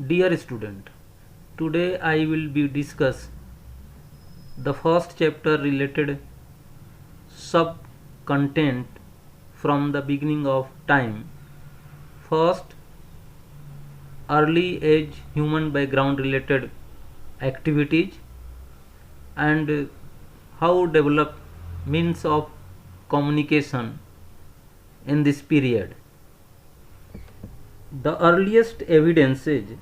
Dear student, today I will be discuss the first chapter related sub content from the beginning of time. First, early age human background related activities and how develop means of communication in this period. The earliest evidences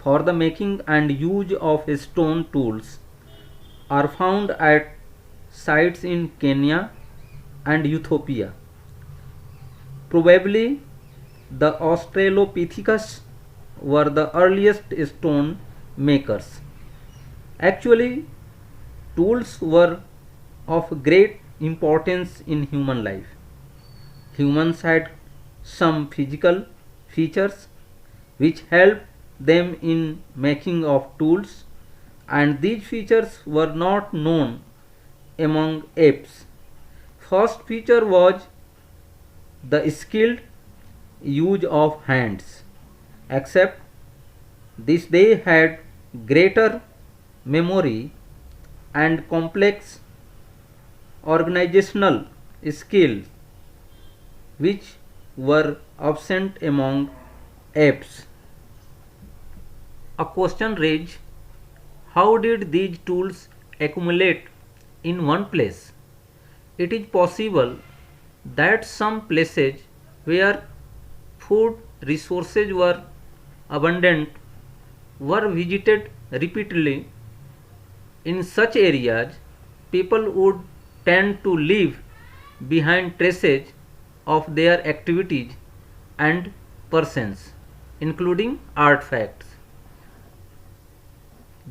for the making and use of stone tools are found at sites in Kenya and Ethiopia. Probably the Australopithecus were the earliest stone makers. Actually, tools were of great importance in human life. Humans had some physical features which helped them in making of tools, and these features were not known among apes. First feature was the skilled use of hands. Except this, they had greater memory and complex organizational skills which were absent among apes. A question raised: how did these tools accumulate in one place? It is possible that some places where food resources were abundant were visited repeatedly. In such areas, people would tend to leave behind traces of their activities and persons, including artifacts.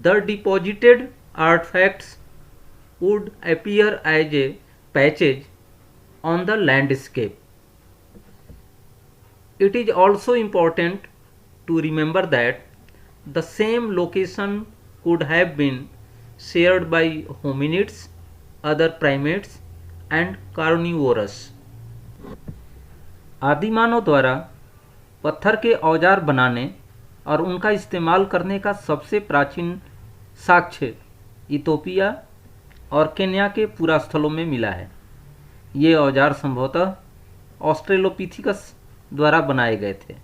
The deposited artifacts would appear as a patches on the landscape. It is also important to remember that the same location could have been shared by hominids, other primates, and carnivorous. आदिमानव द्वारा पत्थर के औजार बनाने और उनका इस्तेमाल करने का सबसे प्राचीन साक्ष्य इथोपिया और केन्या के पुरास्थलों में मिला है। ये औजार संभवतः ऑस्ट्रेलोपिथिकस द्वारा बनाए गए थे।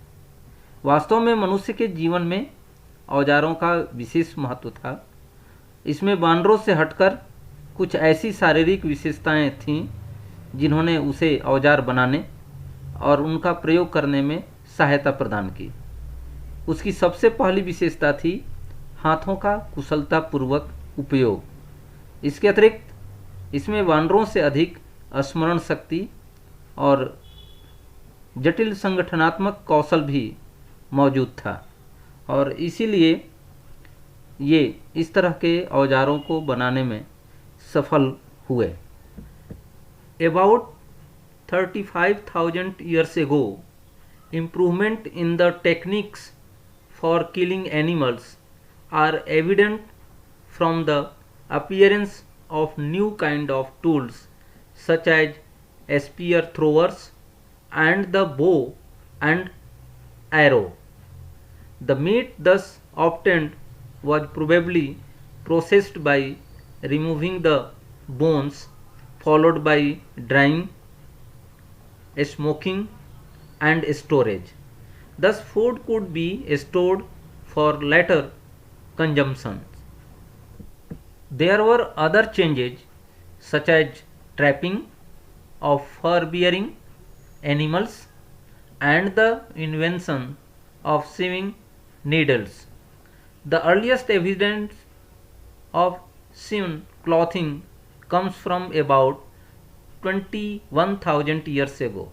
वास्तव में मनुष्य के जीवन में औजारों का विशेष महत्व था। इसमें बानरों से हटकर कुछ ऐसी शारीरिक विशेषताएं थीं जिन्होंने उसे औजार बनाने और उनका प्रयोग करने में सहायता प्रदान की। उसकी सबसे पहली विशेषता थी हाथों का कुशलतापूर्वक उपयोग। इसके अतिरिक्त इसमें वानरों से अधिक स्मरण शक्ति और जटिल संगठनात्मक कौशल भी मौजूद था और इसीलिए ये इस तरह के औजारों को बनाने में सफल हुए। About 35,000 years ago, improvement in the techniques for killing animals are evident from the appearance of new kind of tools such as spear throwers and the bow and arrow. The meat thus obtained was probably processed by removing the bones, followed by drying, smoking, and storage. Thus, food could be stored for later consumption. There were other changes such as trapping of fur-bearing animals and the invention of sewing needles. The earliest evidence of sewn clothing comes from about 21,000 years ago.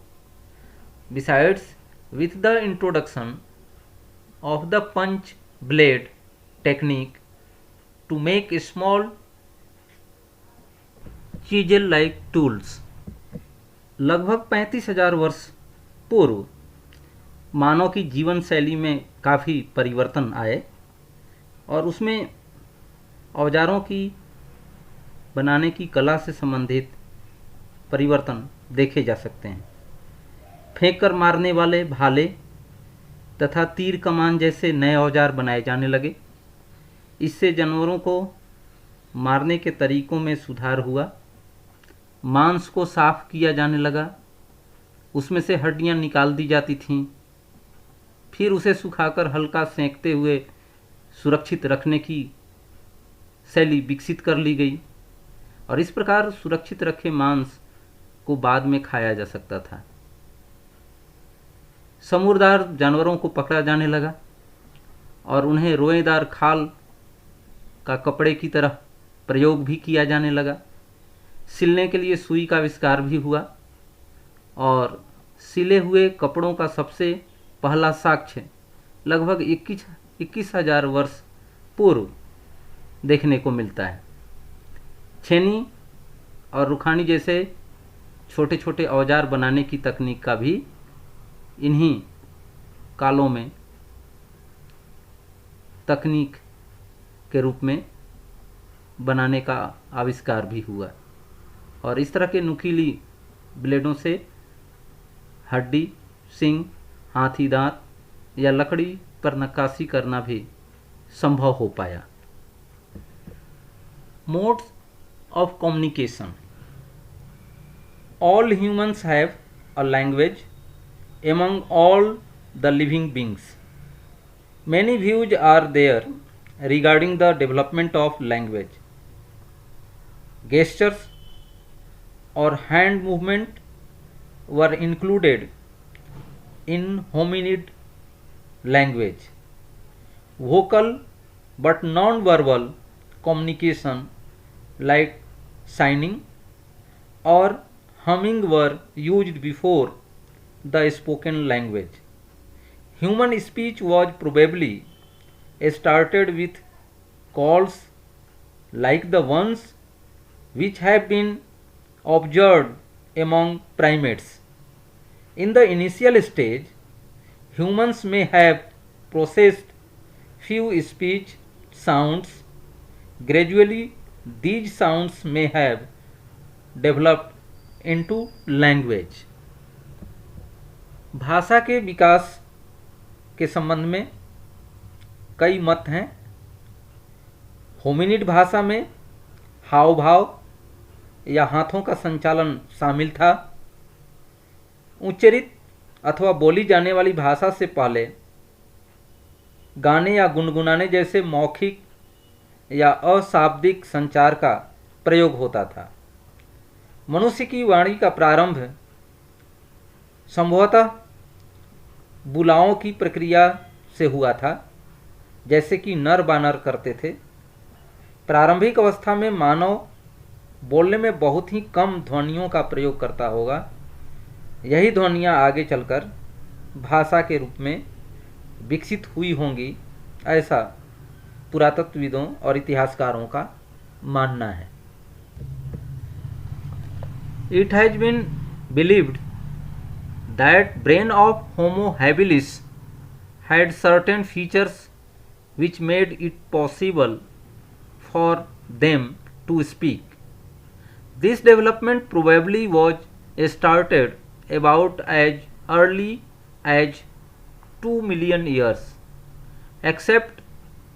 Besides, with the introduction of the punch blade technique to make small chisel like tools, लगभग 35,000 वर्ष पूर्व मानव की जीवन शैली में काफ़ी परिवर्तन आए और उसमें औजारों की बनाने की कला से संबंधित परिवर्तन देखे जा सकते हैं। फेंक कर मारने वाले भाले तथा तीर कमान जैसे नए औजार बनाए जाने लगे। इससे जानवरों को मारने के तरीकों में सुधार हुआ। मांस को साफ किया जाने लगा, उसमें से हड्डियां निकाल दी जाती थीं। फिर उसे सुखाकर हल्का सेंकते हुए सुरक्षित रखने की शैली विकसित कर ली गई और इस प्रकार सुरक्षित रखे मांस को बाद में खाया जा सकता था। समूरदार जानवरों को पकड़ा जाने लगा और उन्हें रोएदार खाल का कपड़े की तरह प्रयोग भी किया जाने लगा। सिलने के लिए सुई का आविष्कार भी हुआ और सिले हुए कपड़ों का सबसे पहला साक्ष्य लगभग 21,000 वर्ष पूर्व देखने को मिलता है। छेनी और रुखानी जैसे छोटे छोटे औजार बनाने की तकनीक का भी इन्हीं कालों में तकनीक के रूप में बनाने का आविष्कार भी हुआ और इस तरह के नुकीली ब्लेडों से हड्डी, सींग, हाथी दांत या लकड़ी पर नक्काशी करना भी संभव हो पाया। Modes of communication. All humans have a language among all the living beings. Many views are there regarding the development of language. Gestures or hand movement were included in hominid language. Vocal but non-verbal communication like signing or humming were used before the spoken language. Human speech was probably started with calls like the ones which have been observed among primates. In the initial stage, humans may have processed few speech sounds. Gradually, these sounds may have developed into language. भाषा के विकास के संबंध में कई मत हैं। Hominid भाषा में हाव भाव या हाथों का संचालन शामिल था। उच्चरित अथवा बोली जाने वाली भाषा से पहले गाने या गुनगुनाने जैसे मौखिक या अशाब्दिक संचार का प्रयोग होता था। मनुष्य की वाणी का प्रारंभ संभवतः बुलाओं की प्रक्रिया से हुआ था, जैसे कि नर बानर करते थे। प्रारंभिक अवस्था में मानव बोलने में बहुत ही कम ध्वनियों का प्रयोग करता होगा। यही ध्वनियाँ आगे चलकर भाषा के रूप में विकसित हुई होंगी, ऐसा पुरातत्वविदों और इतिहासकारों का मानना है। It has been believed that brain of Homo habilis had certain features which made it possible for them to speak. This development probably was started about as early as 2 million years. Except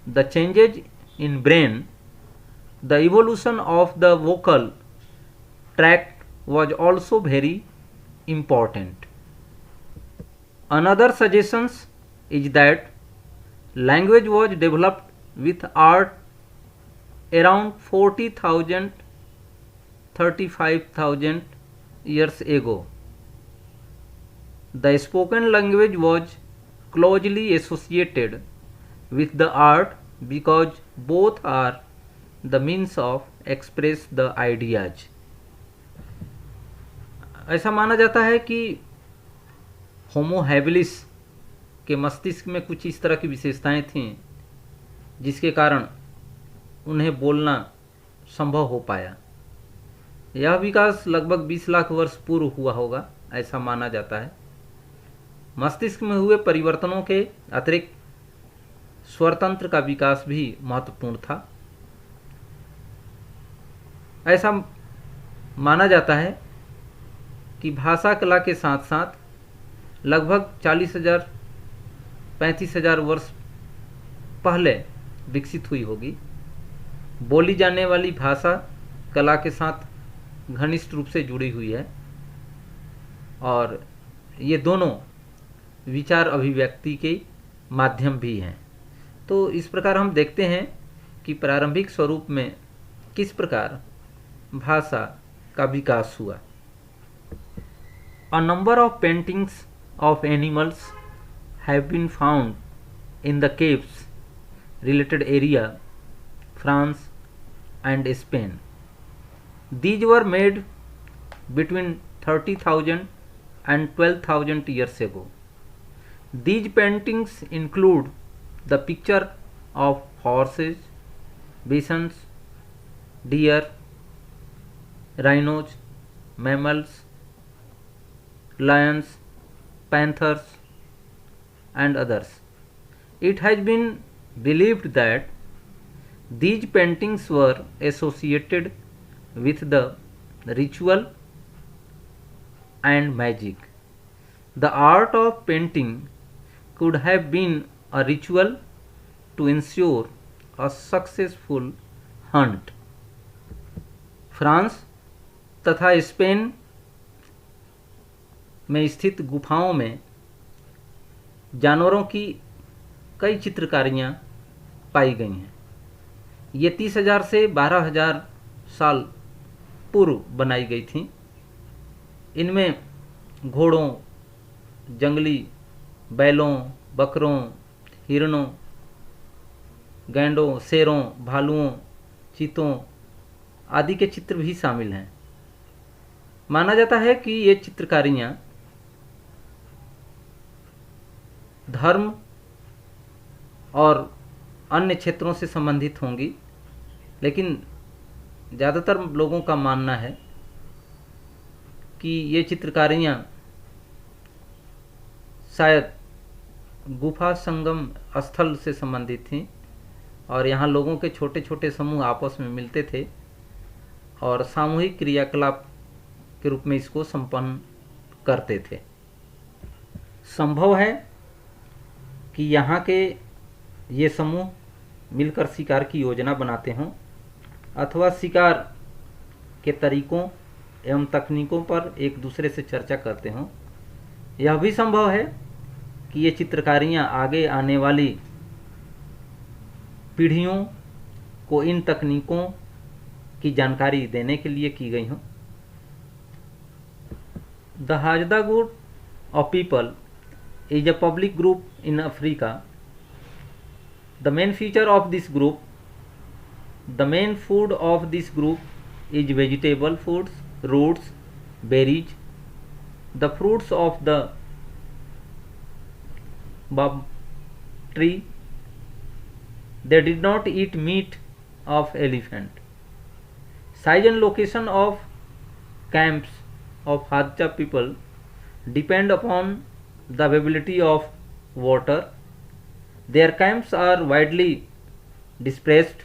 the changes in brain, the evolution of the vocal tract was also very important. Another suggestion is that language was developed with art around 40,000 35,000 years ago. The spoken language was closely associated with the art because both are the means of express the ideas. ऐसा माना जाता है कि Homo habilis के मस्तिष्क में कुछ इस तरह की विशेषताएं थीं जिसके कारण उन्हें बोलना संभव हो पाया। यह विकास लगभग 20 लाख वर्ष पूर्व हुआ होगा, ऐसा माना जाता है। मस्तिष्क में हुए परिवर्तनों के अतिरिक्त स्वरतंत्र का विकास भी महत्वपूर्ण था। ऐसा माना जाता है कि भाषा कला के साथ साथ लगभग 40,000 35,000 वर्ष पहले विकसित हुई होगी। बोली जाने वाली भाषा कला के साथ घनिष्ठ रूप से जुड़ी हुई है और ये दोनों विचार अभिव्यक्ति के माध्यम भी हैं। तो इस प्रकार हम देखते हैं कि प्रारंभिक स्वरूप में किस प्रकार भाषा का विकास हुआ। A number of paintings of animals have been found in the caves related area, France and Spain. These were made between 30,000 and 12,000 years ago. These paintings include the picture of horses, bisons, deer, rhinos, mammals, lions, panthers, and others. It has been believed that these paintings were associated with the ritual and magic. The art of painting could have been a ritual to ensure a successful hunt. France तथा Spain में स्थित गुफाओं में जानवरों की कई चित्रकारियाँ पाई गई हैं। ये 30,000 से 12,000 साल पूर्व बनाई गई थीं। इनमें घोड़ों, जंगली बैलों, बकरों, हिरणों, गैंडों, शेरों, भालुओं, चीतों आदि के चित्र भी शामिल हैं। माना जाता है कि ये चित्रकारियाँ धर्म और अन्य क्षेत्रों से संबंधित होंगी, लेकिन ज़्यादातर लोगों का मानना है कि ये चित्रकारियाँ शायद गुफा संगम स्थल से संबंधित थीं और यहाँ लोगों के छोटे छोटे समूह आपस में मिलते थे और सामूहिक क्रियाकलाप के रूप में इसको संपन्न करते थे। संभव है कि यहाँ के ये समूह मिलकर शिकार की योजना बनाते हों अथवा शिकार के तरीकों एवं तकनीकों पर एक दूसरे से चर्चा करते हों। यह भी संभव है कि ये चित्रकारियाँ आगे आने वाली पीढ़ियों को इन तकनीकों की जानकारी देने के लिए की गई हों। The Hajda group of people is a public group in Africa. The main feature of this group, the main food of this group is vegetable foods, roots, berries, the fruits of the bab tree. They did not eat meat of elephant. Size and location of camps of Hadja people depend upon the availability of water. Their camps are widely dispersed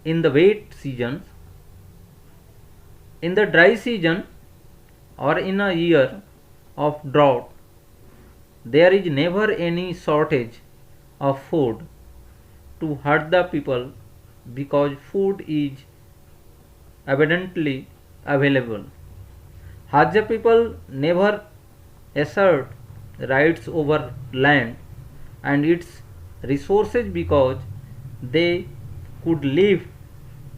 in the wet seasons. In the dry season or in a year of drought, there is never any shortage of food to Hadja people because food is abundantly available. Hadja people never assert rights over land and its resources because they could live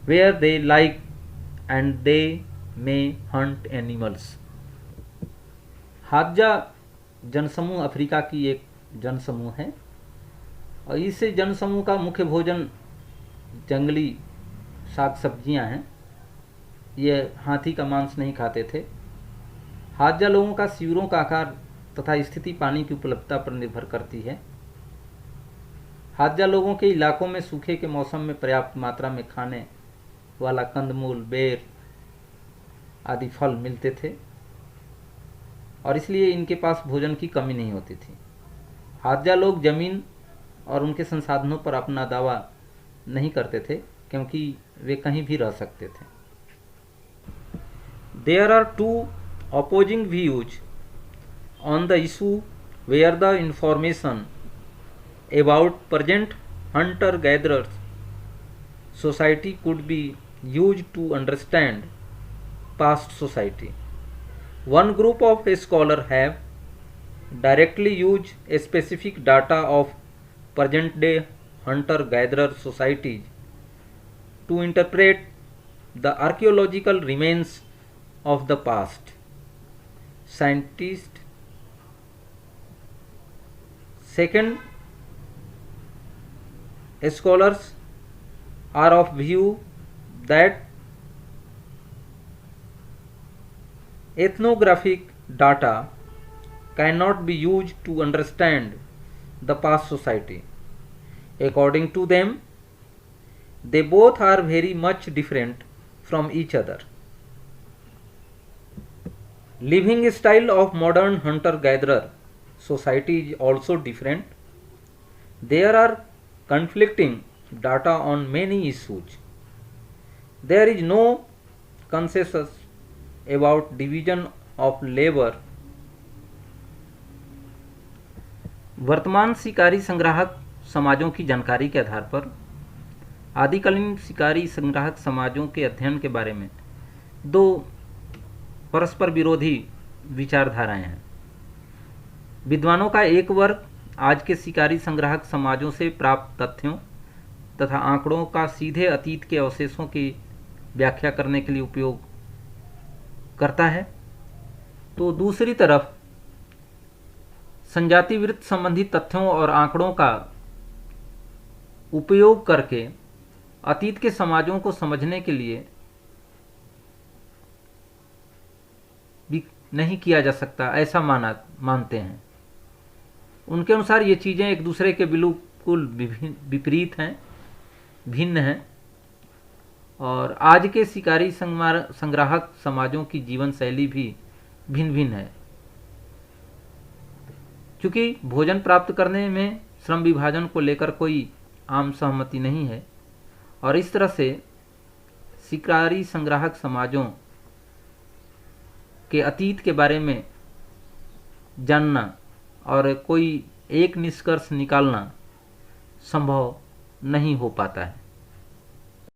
where they like and they may hunt animals. हादजा जनसमूह Africa की एक जनसमूह है और इस जनसमूह का मुख्य भोजन जंगली साग सब्जियां हैं। ये हाथी का मांस नहीं खाते थे। हादजा लोगों का शिविरों का आकार तथा स्थिति पानी की उपलब्धता पर निर्भर करती है। हादजा लोगों के इलाकों में सूखे के मौसम में पर्याप्त मात्रा में खाने वाला कंदमूल, बेर आदि फल मिलते थे और इसलिए इनके पास भोजन की कमी नहीं होती थी। हादजा लोग जमीन और उनके संसाधनों पर अपना दावा नहीं करते थे क्योंकि वे कहीं भी रह सकते थे। There are two opposing views on the issue where the information about present hunter-gatherers society could be used to understand past society. One group of scholars have directly used specific data of present-day hunter-gatherer societies to interpret the archaeological remains of the past. Scientists second, scholars are of view that ethnographic data cannot be used to understand the past society. According to them, they both are very much different from each other. Living style of modern hunter-gatherer society is also different. There are conflicting data on many issues. There is no consensus about division of labor. वर्तमान शिकारी संग्राहक समाजों की जानकारी के आधार पर आदिकालीन शिकारी संग्राहक समाजों के अध्ययन के बारे में दो परस्पर विरोधी विचारधाराएं हैं। विद्वानों का एक वर्ग आज के शिकारी संग्राहक समाजों से प्राप्त तथ्यों तथा आंकड़ों का सीधे अतीत के अवशेषों की व्याख्या करने के लिए उपयोग करता है, तो दूसरी तरफ संजाति वृत्त संबंधी तथ्यों और आंकड़ों का उपयोग करके अतीत के समाजों को समझने के लिए भी नहीं किया जा सकता, ऐसा मानते हैं। उनके अनुसार ये चीज़ें एक दूसरे के बिल्कुल विपरीत हैं, भिन्न हैं, और आज के शिकारी संग्राहक समाजों की जीवन शैली भी भिन्न भिन्न है। क्योंकि भोजन प्राप्त करने में श्रम विभाजन को लेकर कोई आम सहमति नहीं है, और इस तरह से शिकारी संग्राहक समाजों के अतीत के बारे में जानना और कोई एक निष्कर्ष निकालना संभव नहीं हो पाता है।